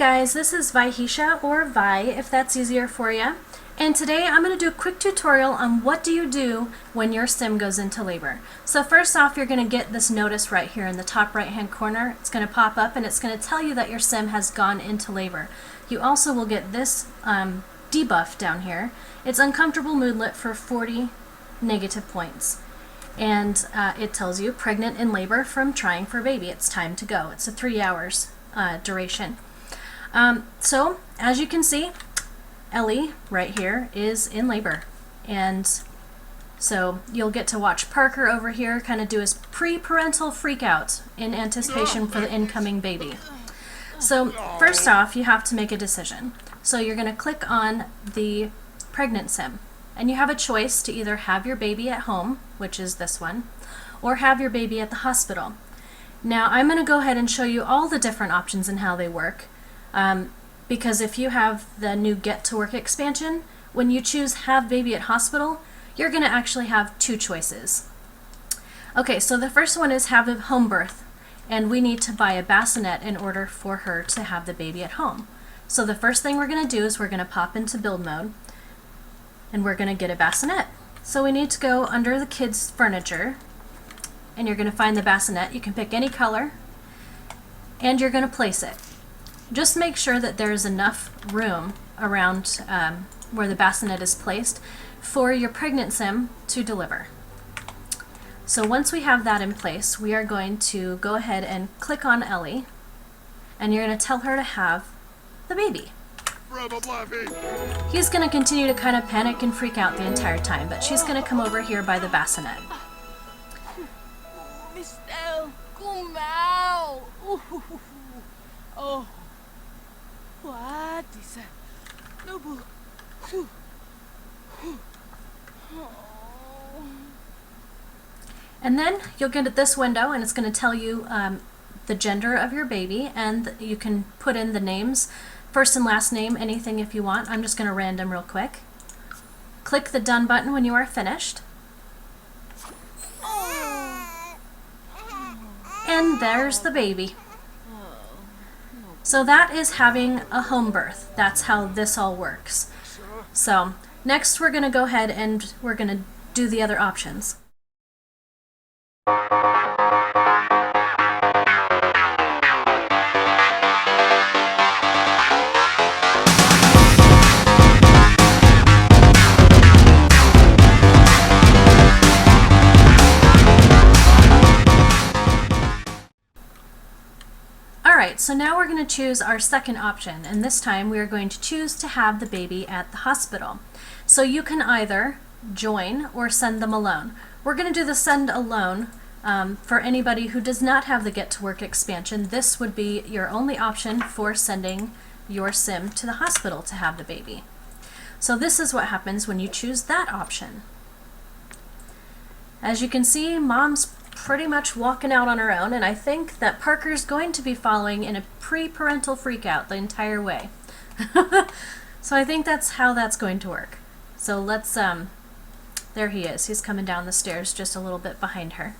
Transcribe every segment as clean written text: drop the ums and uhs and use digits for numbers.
guys, this is Vihisha, or Vi if that's easier for you. And today I'm going to do a quick tutorial on what do you do when your sim goes into labor. So first off, you're going to get this notice right here in the top right hand corner. It's going to pop up and it's going to tell you that your sim has gone into labor. You also will get this debuff down here. It's uncomfortable moodlet for 40 negative points. And it tells you pregnant in labor from trying for baby. It's time to go. It's a 3 hours duration. So as you can see, Ellie right here is in labor, and so you'll get to watch Parker over here kind of do his pre-parental freak out in anticipation for the incoming baby. So first off, you have to make a decision. So you're going to click on the pregnant sim, and you have a choice to either have your baby at home, which is this one, or have your baby at the hospital. Now I'm going to go ahead and show you all the different options and how they work. Because if you have the new Get to Work expansion, when you choose Have Baby at Hospital, you're going to actually have two choices. Okay, so the first one is Have a Home Birth, and we need to buy a bassinet in order for her to have the baby at home. So the first thing we're going to do is we're going to pop into build mode, and we're going to get a bassinet. So we need to go under the kids' furniture, and you're going to find the bassinet. You can pick any color, and you're going to place it. Just make sure that there's enough room around where the bassinet is placed for your pregnant sim to deliver. So once we have that in place, we are going to go ahead and click on Ellie, and you're going to tell her to have the baby. He's going to continue to kind of panic and freak out the entire time, but she's going to come over here by the bassinet. Mistel, kumau. Oh. What is that? Nobu. And then you'll get at this window, and it's going to tell you the gender of your baby, and you can put in the names, first and last name, anything if you want. I'm just going to random real quick. Click the done button when you are finished. And there's the baby. So that is having a home birth. That's how this all works. So next we're going to go ahead and we're going to do the other options. Alright, so now we're going to choose our second option, and this time we are going to choose to have the baby at the hospital. So you can either join or send them alone. We're going to do the send alone for anybody who does not have the Get to Work expansion. This would be your only option for sending your sim to the hospital to have the baby. So this is what happens when you choose that option. As you can see, Mom's pretty much walking out on her own, and I think that Parker's going to be following in a pre-parental freakout the entire way. So I think that's how that's going to work. So let's, there he is. He's coming down the stairs just a little bit behind her.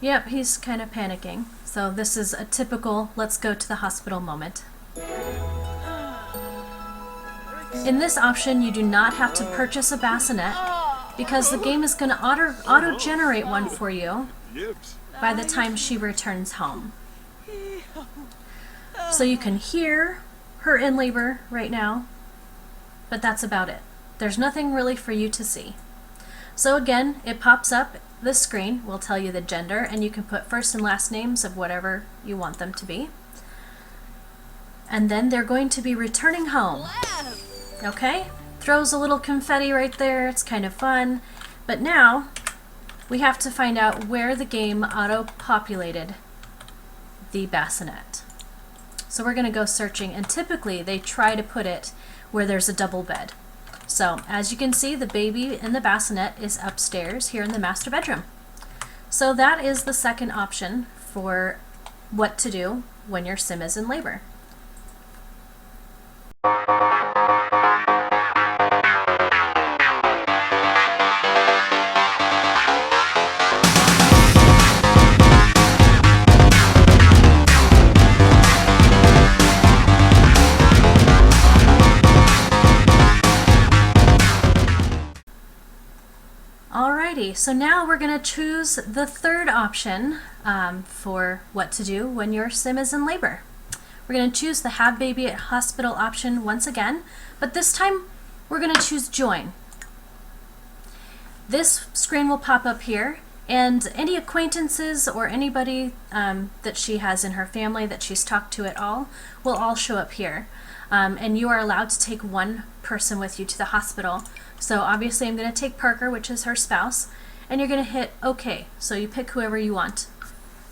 Yep, he's kind of panicking. So this is a typical let's go to the hospital moment. In this option, you do not have to purchase a bassinet, because the game is going to auto-generate one for you by the time she returns home. So you can hear her in labor right now, but that's about it. There's nothing really for you to see. So again, it pops up, this screen will tell you the gender, and you can put first and last names of whatever you want them to be. And then they're going to be returning home. Okay? Throws a little confetti right there. It's kind of fun. But now we have to find out where the game auto-populated the bassinet. So we're going to go searching, and typically they try to put it where there's a double bed. So as you can see, the baby in the bassinet is upstairs here in the master bedroom. So that is the second option for what to do when your sim is in labor. Okay, so now we're going to choose the third option for what to do when your sim is in labor. We're going to choose the have baby at hospital option once again, but this time we're going to choose join. This screen will pop up here, and any acquaintances or anybody that she has in her family that she's talked to at all will all show up here. And you are allowed to take one person with you to the hospital. So obviously I'm going to take Parker, which is her spouse, and you're going to hit OK. So you pick whoever you want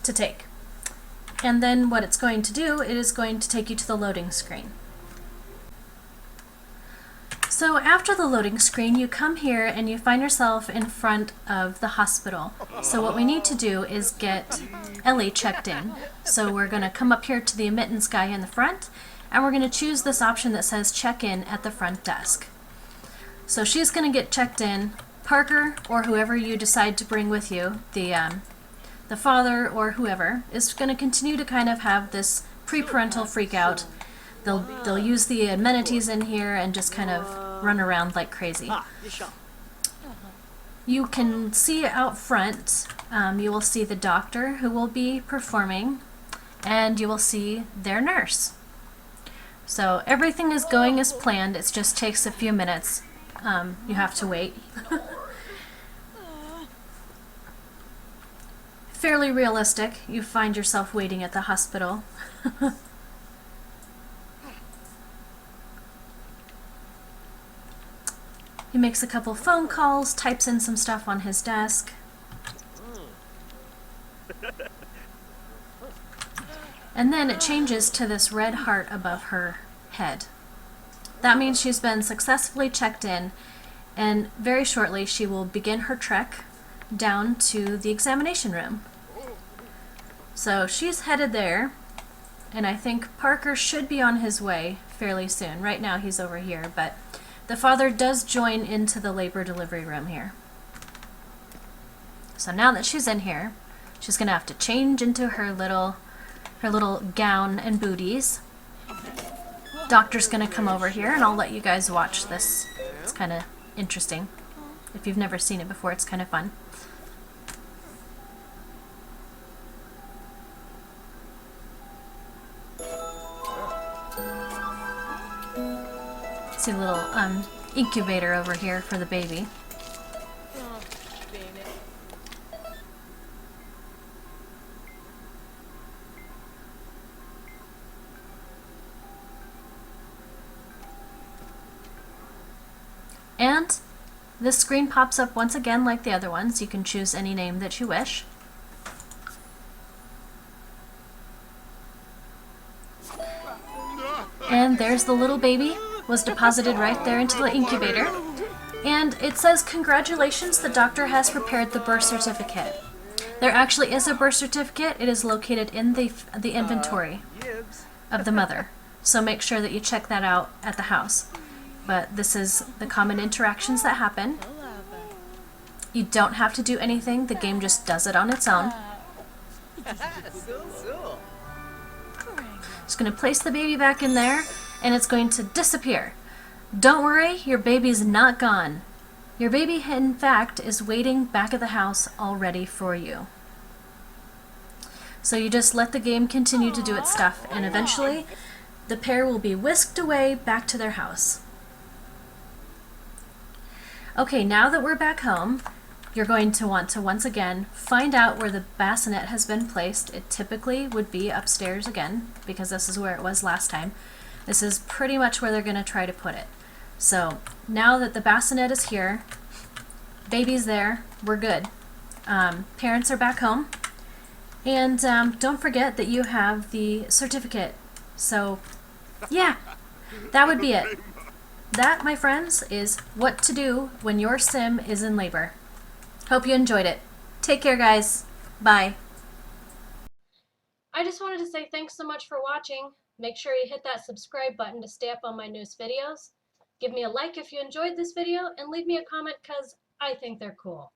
to take. And then what it's going to do, it is going to take you to the loading screen. So after the loading screen, you come here and you find yourself in front of the hospital. So what we need to do is get Ellie checked in. So we're going to come up here to the admittance guy in the front, and we're going to choose this option that says check in at the front desk. So she's going to get checked in. Parker, or whoever you decide to bring with you, the father or whoever, is going to continue to kind of have this pre-parental freak out. They'll use the amenities in here and just kind of run around like crazy. You can see out front, you will see the doctor who will be performing, and you will see their nurse. So everything is going as planned, it just takes a few minutes. You have to wait. Fairly realistic. You find yourself waiting at the hospital. He makes a couple phone calls, types in some stuff on his desk. And then it changes to this red heart above her head. That means she's been successfully checked in, and very shortly she will begin her trek down to the examination room. So she's headed there, and I think Parker should be on his way fairly soon. Right now he's over here, but the father does join into the labor delivery room here. So now that she's in here, she's gonna have to change into her little gown and booties. Doctor's gonna come over here, and I'll let you guys watch this. It's kind of interesting. If you've never seen it before, it's kind of fun. See a little incubator over here for the baby. And this screen pops up once again like the other ones. You can choose any name that you wish. And there's the little baby, was deposited right there into the incubator. And it says, congratulations, the doctor has prepared the birth certificate. There actually is a birth certificate. It is located in the inventory of the mother. So make sure that you check that out at the house. But this is the common interactions that happen. You don't have to do anything. The game just does it on its own. Just going to place the baby back in there, and it's going to disappear. Don't worry, your baby's not gone. Your baby, in fact, is waiting back at the house all ready for you. So you just let the game continue to do its stuff, and eventually the pair will be whisked away back to their house. Okay, now that we're back home, you're going to want to once again find out where the bassinet has been placed. It typically would be upstairs again, because this is where it was last time. This is pretty much where they're going to try to put it. So now that the bassinet is here, baby's there, we're good. Parents are back home, and don't forget that you have the certificate. So yeah, that would be it. That, my friends, is what to do when your sim is in labor. Hope you enjoyed it. Take care, guys. Bye. I just wanted to say thanks so much for watching. Make sure you hit that subscribe button to stay up on my newest videos. Give me a like if you enjoyed this video, and leave me a comment because I think they're cool.